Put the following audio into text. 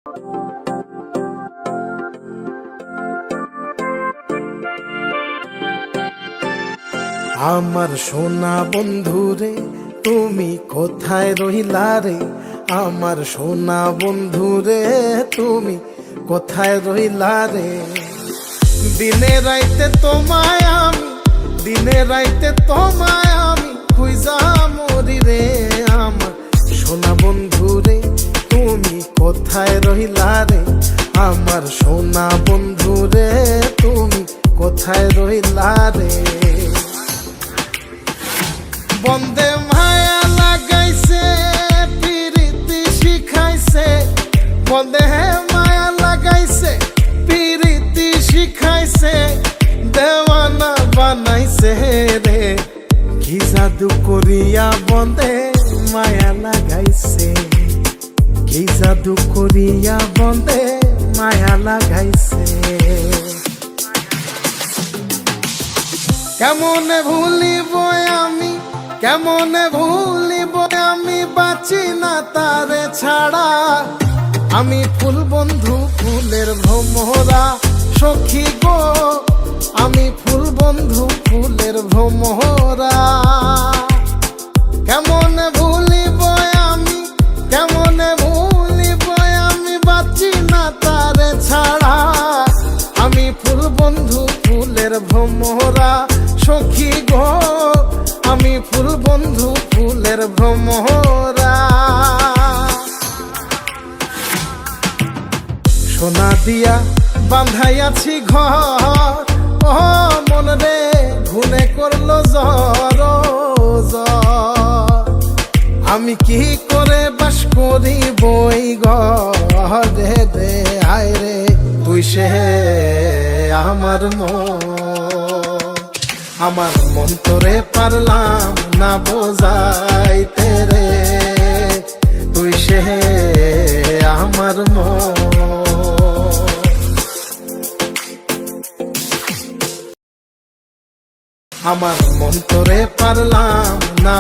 আমার সোনা বন্ধুরে তুমি কোথায় রইলা রে, আমার সোনা বন্ধুরে তুমি কোথায় রইলা রে। দিনে রাইতে তোমায় আমি, দিনে রাইতে তোমায় আমি খুঁজা মরি রে। আমার সোনা বন্ধুরে তুমি কোথায় রইলা রে, আমার সোনা বন্ধুরে তুমি কোথায় রইলা রে। বন্দে মায়া লাগাইছে পিরিতি শিখাইছে, বন্দে মায়া লাগাইছে পিরিতি শিখাইছে, দেওয়ানা বানাইছে রে। কি জাদু করিয়া বন্দে মায়া লাগাইছে, কি জাদু করিয়া বন্দে মায়া লাগাইছে। কেমনে ভুলিব আমি, কেমনে ভুলিব আমি, বাঁচি না তারে ছাড়া। আমি ফুল বন্ধু ফুলের ভ্রমরা সখী গো, আমি ফুল বন্ধু ফুলের ভ্রমরা। কেমনে ভুলিব আমি, কেমনে ভুলিব আমি, বাঁচি না তারে ছাড়া। আমি ফুল বন্ধু ফুলের ভ্রমরা সখী গো, আমি ফুল বন্ধু ফুলের ভ্রমরা। সোনা দিয়া বাঁধাইয়াছি ঘর, ও মন রে ঘুনে করলো জ্বর জ্বর। আমি কি করে বাস করি বই ঘরে রে, আয় রে তুই সে আমার মন। আমার মন তোরে পারলাম না বোঝাইতে রে, তুই সে আমার মন। আমার মন তোরে পারলাম না